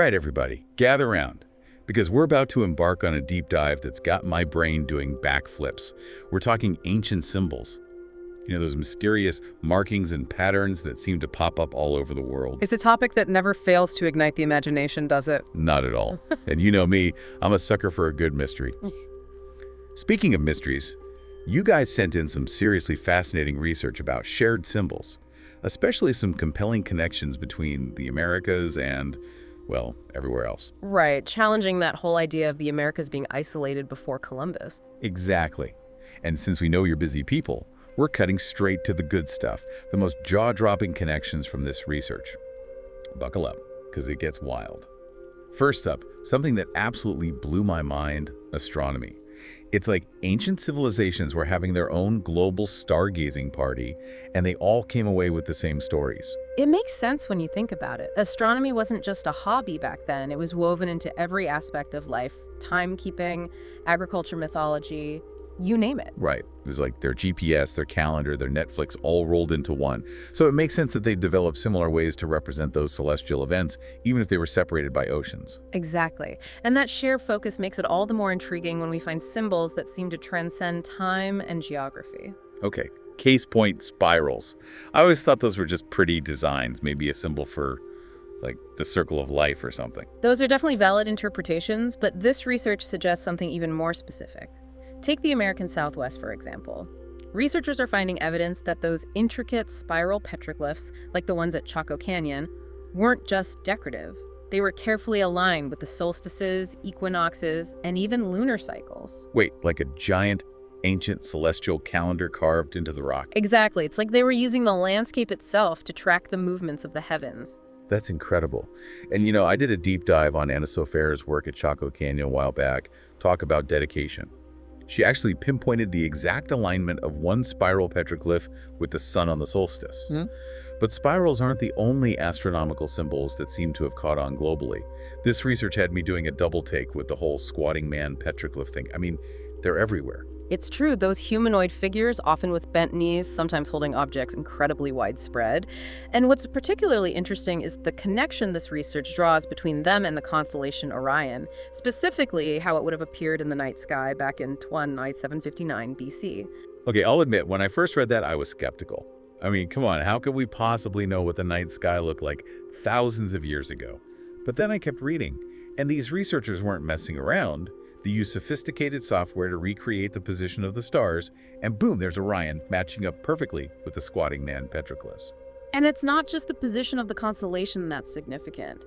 right, everybody, gather round, because we're about to embark on a deep dive that's got my brain doing backflips. We're talking ancient symbols. You know, those mysterious markings and patterns that seem to pop up all over the world. It's a topic that never fails to ignite the imagination, does it? Not at all. And you know me, I'm a sucker for a good mystery. Speaking of mysteries, you guys sent in some seriously fascinating research about shared symbols, especially some compelling connections between the Americas and, well, everywhere else. Right, challenging that whole idea of the Americas being isolated before Columbus. Exactly. And since we know you're busy people, we're cutting straight to the good stuff, the most jaw-dropping connections from this research. Buckle up, because it gets wild. First up, something that absolutely blew my mind, astronomy. It's like ancient civilizations were having their own global stargazing party, and they all came away with the same stories. It makes sense when you think about it. Astronomy wasn't just a hobby back then. It was woven into every aspect of life. Timekeeping, agriculture, mythology, you name it. Right. It was like their GPS, their calendar, their Netflix all rolled into one. So it makes sense that they developed similar ways to represent those celestial events, even if they were separated by oceans. Exactly. And that shared focus makes it all the more intriguing when we find symbols that seem to transcend time and geography. Okay. Case point, spirals. I always thought those were just pretty designs, maybe a symbol for, like, the circle of life or something. Those are definitely valid interpretations, but this research suggests something even more specific. Take the American Southwest, for example. Researchers are finding evidence that those intricate spiral petroglyphs, like the ones at Chaco Canyon, weren't just decorative. They were carefully aligned with the solstices, equinoxes, and even lunar cycles. Wait, like a giant, ancient celestial calendar carved into the rock? Exactly. It's like they were using the landscape itself to track the movements of the heavens. That's incredible. And you know, I did a deep dive on Anna Sofer's work at Chaco Canyon a while back, talk about dedication. She actually pinpointed the exact alignment of one spiral petroglyph with the sun on the solstice. But spirals aren't the only astronomical symbols that seem to have caught on globally. This research had me doing a double take with the whole squatting man petroglyph thing. I mean, they're everywhere. It's true, those humanoid figures, often with bent knees, sometimes holding objects incredibly widespread. And what's particularly interesting is the connection this research draws between them and the constellation Orion, specifically how it would have appeared in the night sky back in 759 BC. Okay, I'll admit, when I first read that, I was skeptical. I mean, come on, how could we possibly know what the night sky looked like thousands of years ago? But then I kept reading, and these researchers weren't messing around. They used sophisticated software to recreate the position of the stars, and boom, there's Orion, matching up perfectly with the squatting man petroglyphs. And it's not just the position of the constellation that's significant.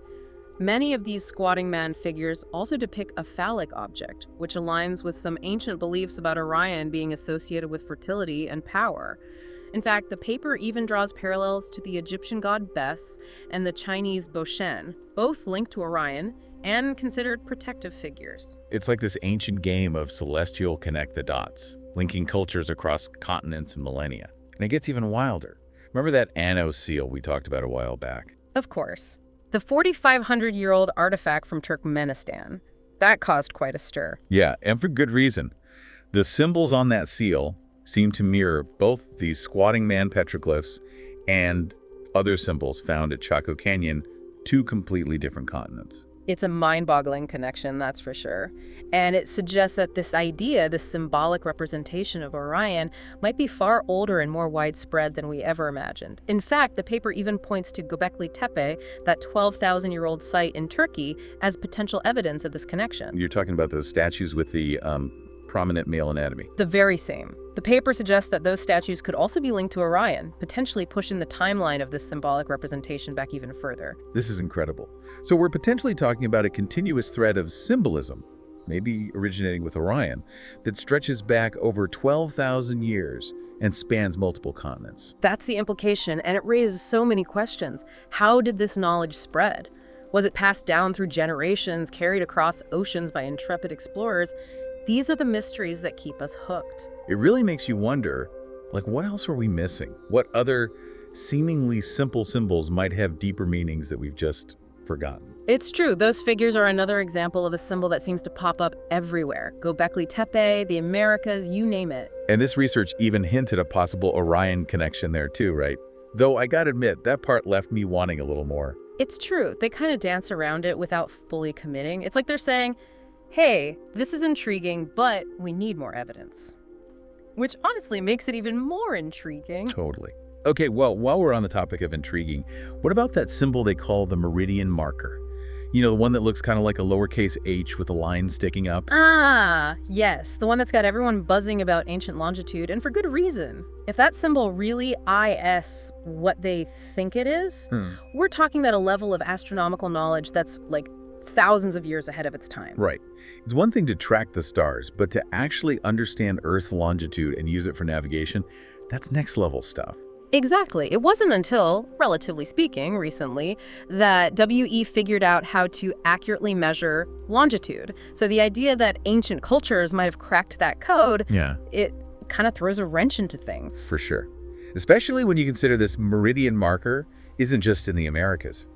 Many of these squatting man figures also depict a phallic object, which aligns with some ancient beliefs about Orion being associated with fertility and power. In fact, the paper even draws parallels to the Egyptian god Bes and the Chinese Boshen, both linked to Orion and considered protective figures. It's like this ancient game of celestial connect the dots, linking cultures across continents and millennia. And it gets even wilder. Remember that Anno seal we talked about a while back? Of course. The 4,500-year-old artifact from Turkmenistan. That caused quite a stir. Yeah, and for good reason. The symbols on that seal seem to mirror both these squatting man petroglyphs and other symbols found at Chaco Canyon, two completely different continents. It's a mind-boggling connection, that's for sure. And it suggests that this idea, this symbolic representation of Orion, might be far older and more widespread than we ever imagined. In fact, the paper even points to Göbekli Tepe, that 12,000-year-old site in Turkey, as potential evidence of this connection. You're talking about those statues with the prominent male anatomy. The very same. The paper suggests that those statues could also be linked to Orion, potentially pushing the timeline of this symbolic representation back even further. This is incredible. So we're potentially talking about a continuous thread of symbolism, maybe originating with Orion, that stretches back over 12,000 years and spans multiple continents. That's the implication, and it raises so many questions. How did this knowledge spread? Was it passed down through generations, carried across oceans by intrepid explorers? These are the mysteries that keep us hooked. It really makes you wonder, like, what else are we missing? What other seemingly simple symbols might have deeper meanings that we've just forgotten? It's true. Those figures are another example of a symbol that seems to pop up everywhere. Göbekli Tepe, the Americas, you name it. And this research even hinted a possible Orion connection there too, right? Though I gotta admit, that part left me wanting a little more. It's true. They kind of dance around it without fully committing. It's like they're saying, hey, this is intriguing, but we need more evidence. Which honestly makes it even more intriguing. Totally. Okay, well, while we're on the topic of intriguing, what about that symbol they call the meridian marker? You know, the one that looks kind of like a lowercase h with a line sticking up? Ah, yes, the one that's got everyone buzzing about ancient longitude, and for good reason. If that symbol really is what they think it is, we're talking about a level of astronomical knowledge that's like thousands of years ahead of its time. Right. It's one thing to track the stars, but to actually understand Earth's longitude and use it for navigation, that's next level stuff. Exactly. It wasn't until, relatively speaking, recently, that WE figured out how to accurately measure longitude. So the idea that ancient cultures might have cracked that code, it kind of throws a wrench into things. For sure. Especially when you consider this meridian marker isn't just in the Americas.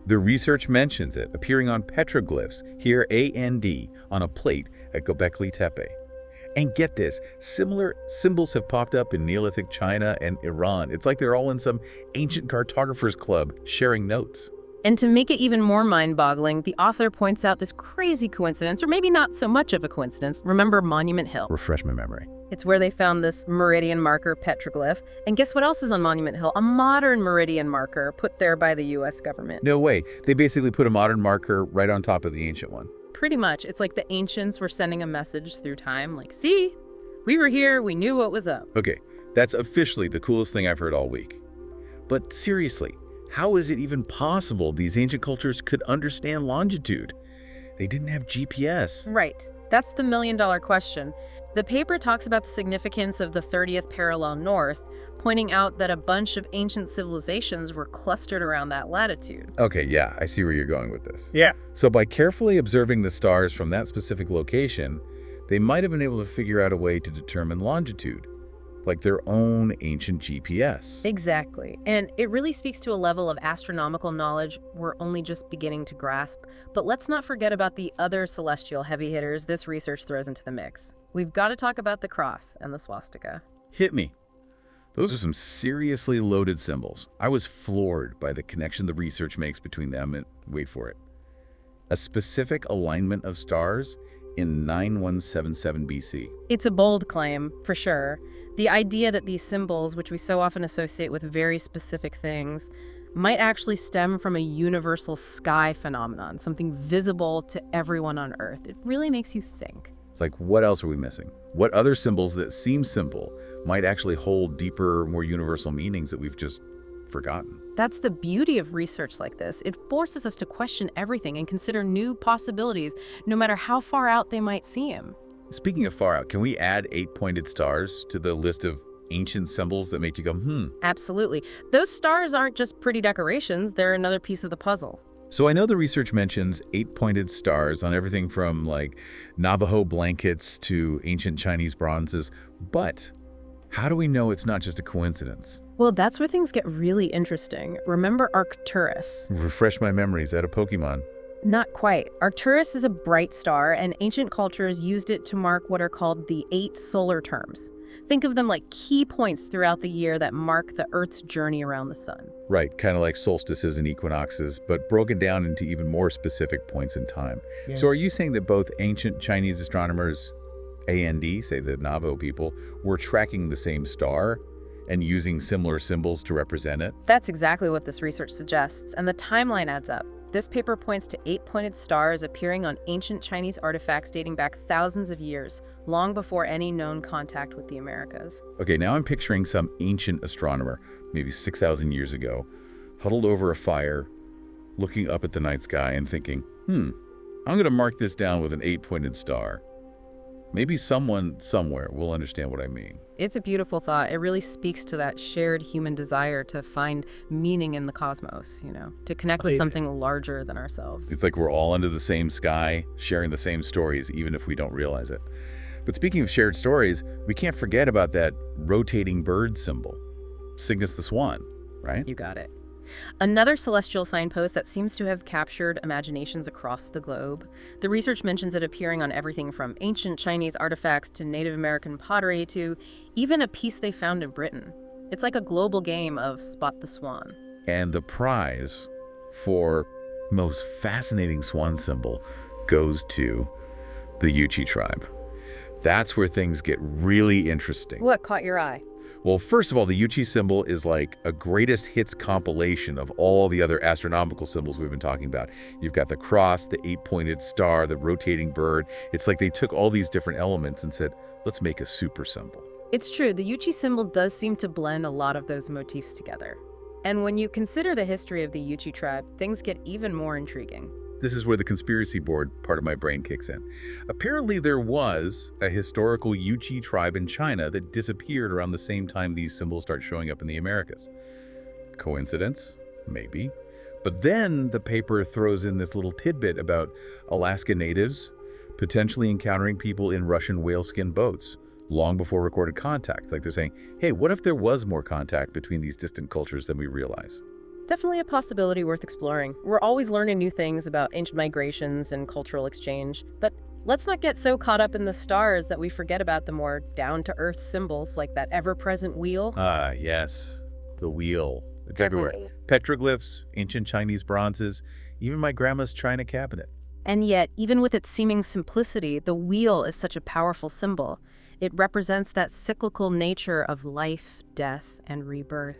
The research mentions it appearing on petroglyphs, here AND, on a plate at Göbekli Tepe. And get this, similar symbols have popped up in Neolithic China and Iran. It's like they're all in some ancient cartographers club sharing notes. And to make it even more mind-boggling, the author points out this crazy coincidence, or maybe not so much of a coincidence. Remember Monument Hill? Refresh my memory. It's where they found this meridian marker petroglyph. And guess what else is on Monument Hill? A modern meridian marker put there by the U.S. government. No way. They basically put a modern marker right on top of the ancient one. Pretty much. It's like the ancients were sending a message through time, like, see, we were here, we knew what was up. Okay, that's officially the coolest thing I've heard all week. But seriously, how is it even possible these ancient cultures could understand longitude? They didn't have GPS. Right. That's the million-dollar question. The paper talks about the significance of the 30th parallel north, pointing out that a bunch of ancient civilizations were clustered around that latitude. Okay, yeah, I see where you're going with this. Yeah. So by carefully observing the stars from that specific location, they might have been able to figure out a way to determine longitude, like their own ancient GPS. Exactly. And it really speaks to a level of astronomical knowledge we're only just beginning to grasp. But let's not forget about the other celestial heavy hitters this research throws into the mix. We've got to talk about the cross and the swastika. Hit me. Those are some seriously loaded symbols. I was floored by the connection the research makes between them and, wait for it, a specific alignment of stars in 9177 BC. It's a bold claim, for sure. The idea that these symbols, which we so often associate with very specific things, might actually stem from a universal sky phenomenon, something visible to everyone on Earth. It really makes you think. It's like, what else are we missing? What other symbols that seem simple might actually hold deeper, more universal meanings that we've just forgotten? That's the beauty of research like this. It forces us to question everything and consider new possibilities, no matter how far out they might seem. Speaking of far out, can we add 8-pointed stars to the list of ancient symbols that make you go, Absolutely. Those stars aren't just pretty decorations, they're another piece of the puzzle. So I know the research mentions 8-pointed stars on everything from like Navajo blankets to ancient Chinese bronzes, but how do we know it's not just a coincidence? Well, that's where things get really interesting. Remember Arcturus? Refresh my memory, is that a Pokemon? Not quite. Arcturus is a bright star, and ancient cultures used it to mark what are called the 8 solar terms. Think of them like key points throughout the year that mark the Earth's journey around the sun. Right, kind of like solstices and equinoxes, but broken down into even more specific points in time. Yeah. So are you saying that both ancient Chinese astronomers, AND, say the Navajo people, were tracking the same star and using similar symbols to represent it? That's exactly what this research suggests, and the timeline adds up. This paper points to 8-pointed stars appearing on ancient Chinese artifacts dating back thousands of years, long before any known contact with the Americas. Okay, now I'm picturing some ancient astronomer, maybe 6,000 years ago, huddled over a fire, looking up at the night sky and thinking, I'm going to mark this down with an 8-pointed star. Maybe someone somewhere will understand what I mean. It's a beautiful thought. It really speaks to that shared human desire to find meaning in the cosmos, to connect with something larger than ourselves. It's like we're all under the same sky, sharing the same stories, even if we don't realize it. But speaking of shared stories, we can't forget about that rotating bird symbol, Cygnus the swan, right? You got it. Another celestial signpost that seems to have captured imaginations across the globe. The research mentions it appearing on everything from ancient Chinese artifacts to Native American pottery to even a piece they found in Britain. It's like a global game of spot the swan. And the prize, for most fascinating swan symbol goes to the Yuchi tribe. That's where things get really interesting. What caught your eye? Well, first of all, the Yuchi symbol is like a greatest hits compilation of all the other astronomical symbols we've been talking about. You've got the cross, the 8-pointed star, the rotating bird. It's like they took all these different elements and said, let's make a super symbol. It's true, the Yuchi symbol does seem to blend a lot of those motifs together. And when you consider the history of the Yuchi tribe, things get even more intriguing. This is where the conspiracy board part of my brain kicks in. Apparently there was a historical Yuchi tribe in China that disappeared around the same time these symbols start showing up in the Americas. Coincidence? Maybe. But then the paper throws in this little tidbit about Alaska natives potentially encountering people in Russian whaleskin boats long before recorded contact. Like they're saying, hey, what if there was more contact between these distant cultures than we realize? Definitely a possibility worth exploring. We're always learning new things about ancient migrations and cultural exchange, but let's not get so caught up in the stars that we forget about the more down-to-earth symbols like that ever-present wheel. Ah, yes, the wheel. It's everywhere. Petroglyphs, ancient Chinese bronzes, even my grandma's china cabinet. And yet, even with its seeming simplicity, the wheel is such a powerful symbol. It represents that cyclical nature of life, death, and rebirth.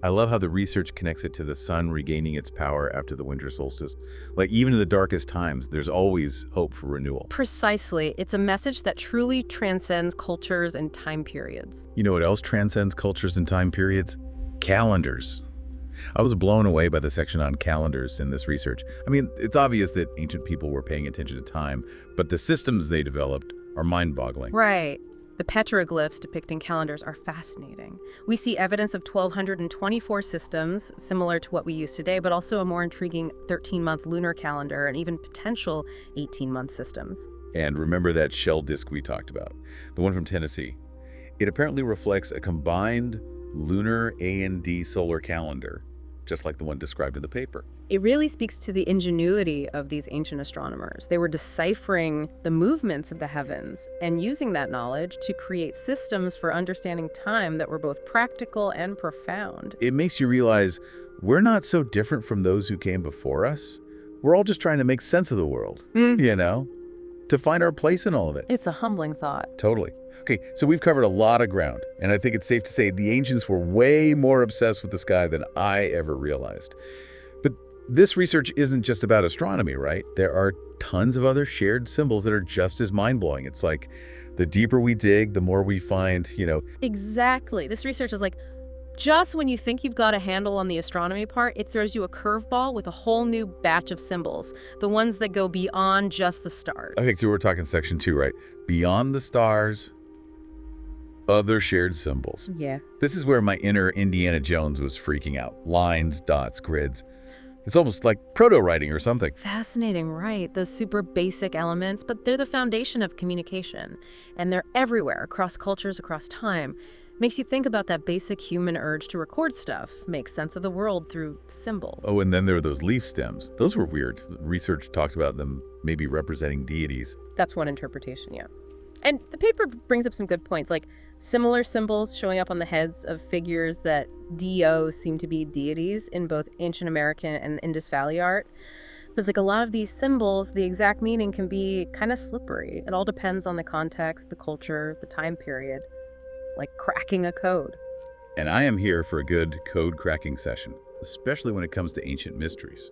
I love how the research connects it to the sun regaining its power after the winter solstice. Like even in the darkest times, there's always hope for renewal. Precisely. It's a message that truly transcends cultures and time periods. You know what else transcends cultures and time periods? Calendars. I was blown away by the section on calendars in this research. I mean, it's obvious that ancient people were paying attention to time, but the systems they developed are mind-boggling. Right. The petroglyphs depicting calendars are fascinating. We see evidence of 1,224 systems, similar to what we use today, but also a more intriguing 13-month lunar calendar and even potential 18-month systems. And remember that shell disk we talked about, the one from Tennessee. It apparently reflects a combined lunar A&D solar calendar, just like the one described in the paper. It really speaks to the ingenuity of these ancient astronomers. They were deciphering the movements of the heavens and using that knowledge to create systems for understanding time that were both practical and profound. It makes you realize we're not so different from those who came before us. We're all just trying to make sense of the world, you know, to find our place in all of it. It's a humbling thought. Totally. Okay, so we've covered a lot of ground, and I think it's safe to say the ancients were way more obsessed with the sky than I ever realized. But this research isn't just about astronomy, right? There are tons of other shared symbols that are just as mind-blowing. It's like the deeper we dig, the more we find, you know. Exactly. This research is like, just when you think you've got a handle on the astronomy part, it throws you a curveball with a whole new batch of symbols, the ones that go beyond just the stars. I think so. We're talking section 2, right? Beyond the stars, other shared symbols. Yeah. This is where my inner Indiana Jones was freaking out. Lines, dots, grids. It's almost like proto-writing or something. Fascinating, right? Those super basic elements, but they're the foundation of communication. And they're everywhere, across cultures, across time. Makes you think about that basic human urge to record stuff, make sense of the world through symbols. Oh, and then there were those leaf stems. Those were weird. Research talked about them maybe representing deities. That's one interpretation, yeah. And the paper brings up some good points, like similar symbols showing up on the heads of figures that DO seem to be deities in both ancient American and Indus Valley art. Because like a lot of these symbols, the exact meaning can be kind of slippery. It all depends on the context, the culture, the time period, like cracking a code. And I am here for a good code cracking session, especially when it comes to ancient mysteries.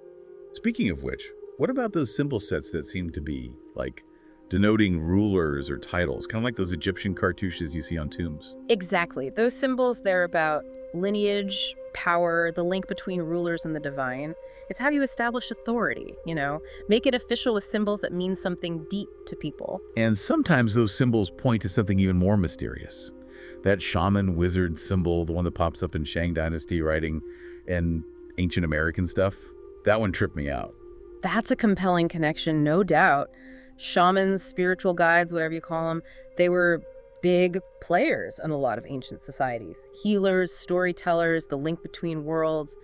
Speaking of which, what about those symbol sets that seem to be like denoting rulers or titles, kind of like those Egyptian cartouches you see on tombs? Exactly. Those symbols, they're about lineage, power, the link between rulers and the divine. It's how you establish authority, you know? Make it official with symbols that mean something deep to people. And sometimes those symbols point to something even more mysterious. That shaman wizard symbol, the one that pops up in Shang Dynasty writing and ancient American stuff, that one tripped me out. That's a compelling connection, no doubt. Shamans, spiritual guides, whatever you call them, they were big players in a lot of ancient societies. Healers, storytellers, the link between worlds.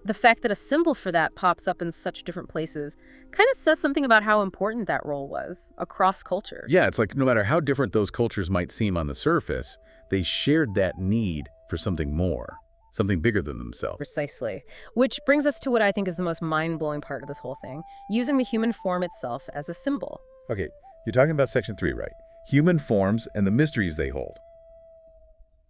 The fact that a symbol for that pops up in such different places kind of says something about how important that role was across cultures. Yeah, it's like no matter how different those cultures might seem on the surface, they shared that need for something more. something bigger than themselves. Precisely. Which brings us to what I think is the most mind-blowing part of this whole thing, using the human form itself as a symbol. Okay, you're talking about section 3, right? Human forms and the mysteries they hold.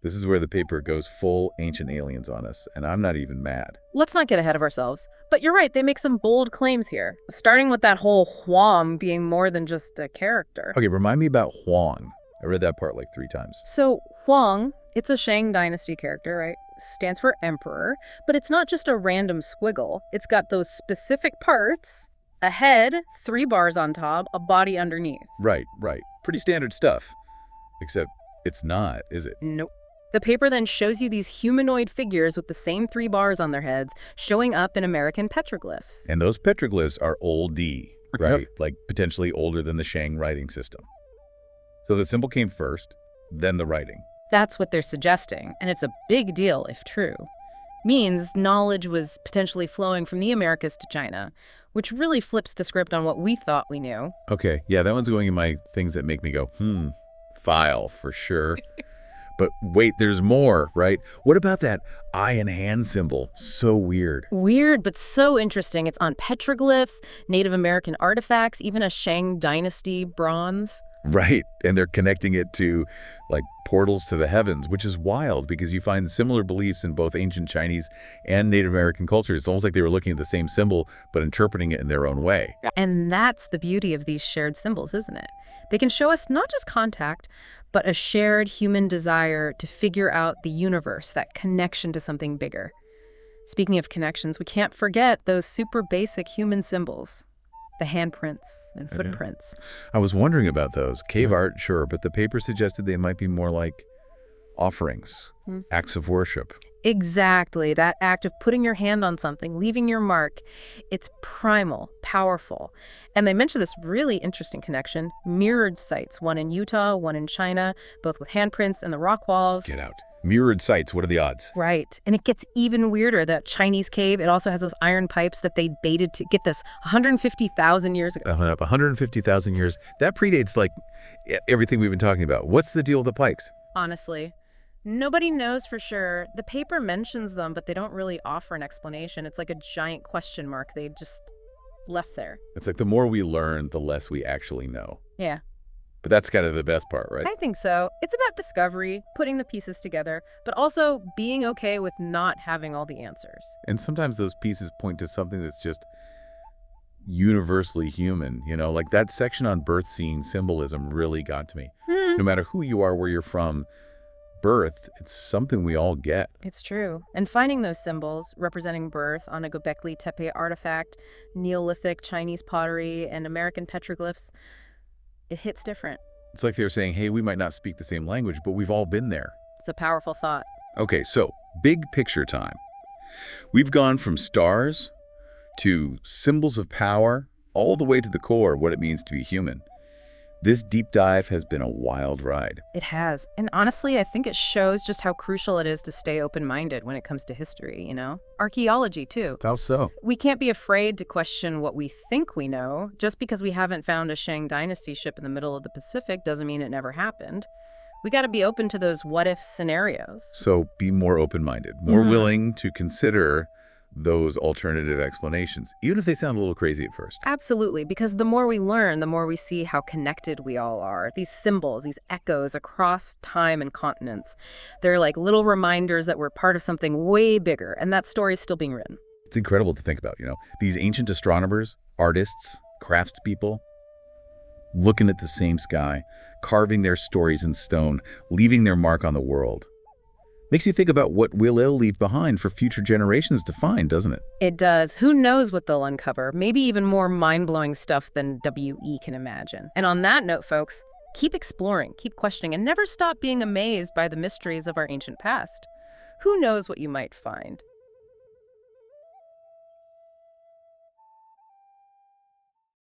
This is where the paper goes full ancient aliens on us, and I'm not even mad. Let's not get ahead of ourselves. But you're right, they make some bold claims here, starting with that whole Huang being more than just a character. Okay, remind me about Huang. I read that part like 3 times. So Huang, it's a Shang dynasty character, right? Stands for emperor, but it's not just a random squiggle. It's got those specific parts, a head, 3 bars on top, a body underneath. Right. Pretty standard stuff. Except it's not, is it? Nope. The paper then shows you these humanoid figures with the same 3 bars on their heads showing up in American petroglyphs. And those petroglyphs are old D, right? Yep. Like potentially older than the Shang writing system. So the symbol came first, then the writing. That's what they're suggesting, and it's a big deal if true. Means knowledge was potentially flowing from the Americas to China, which really flips the script on what we thought we knew. Okay, yeah, that one's going in my things that make me go, file for sure. But wait, there's more, right? What about that eye and hand symbol? So weird. Weird, but so interesting. It's on petroglyphs, Native American artifacts, even a Shang dynasty bronze. Right, and they're connecting it to, like, portals to the heavens, which is wild because you find similar beliefs in both ancient Chinese and Native American cultures. It's almost like they were looking at the same symbol, but interpreting it in their own way. And that's the beauty of these shared symbols, isn't it? They can show us not just contact, but a shared human desire to figure out the universe, that connection to something bigger. Speaking of connections, we can't forget those super basic human symbols. The handprints and footprints. I was wondering about those. Cave art, sure, but the paper suggested they might be more like offerings, acts of worship. Exactly. That act of putting your hand on something, leaving your mark. It's primal, powerful. And they mention this really interesting connection, mirrored sites, one in Utah, one in China, both with handprints and the rock walls. Get out. Mirrored sites, what are the odds? Right. And it gets even weirder. That Chinese cave, it also has those iron pipes that they baited to, get this, 150,000 years ago. 150,000 years. That predates, like, everything we've been talking about. What's the deal with the pipes? Honestly, nobody knows for sure. The paper mentions them, but they don't really offer an explanation. It's like a giant question mark they just left there. It's like the more we learn, the less we actually know. Yeah. But that's kind of the best part, right? I think so. It's about discovery, putting the pieces together, but also being okay with not having all the answers. And sometimes those pieces point to something that's just universally human, you know? Like that section on birth scene symbolism really got to me. No matter who you are, where you're from, birth, it's something we all get. It's true. And finding those symbols representing birth on a Göbekli Tepe artifact, Neolithic Chinese pottery, and American petroglyphs, it hits different. It's like they're saying, hey, we might not speak the same language, but we've all been there. It's a powerful thought. Okay, so big picture time. We've gone from stars to symbols of power, all the way to the core of what it means to be human. This deep dive has been a wild ride. It has. And honestly, I think it shows just how crucial it is to stay open-minded when it comes to history, you know? Archaeology, too. How so? We can't be afraid to question what we think we know. Just because we haven't found a Shang dynasty ship in the middle of the Pacific doesn't mean it never happened. We got to be open to those what-if scenarios. So be more open-minded, more willing to consider those alternative explanations, even if they sound a little crazy at first. Absolutely, because the more we learn, the more we see how connected we all are. These symbols, these echoes across time and continents, they're like little reminders that we're part of something way bigger, and that story is still being written. It's incredible to think about, you know, these ancient astronomers, artists, craftspeople, looking at the same sky, carving their stories in stone, leaving their mark on the world. Makes you think about what we'll leave behind for future generations to find, doesn't it? It does. Who knows what they'll uncover? Maybe even more mind-blowing stuff than WE can imagine. And on that note, folks, keep exploring, keep questioning, and never stop being amazed by the mysteries of our ancient past. Who knows what you might find?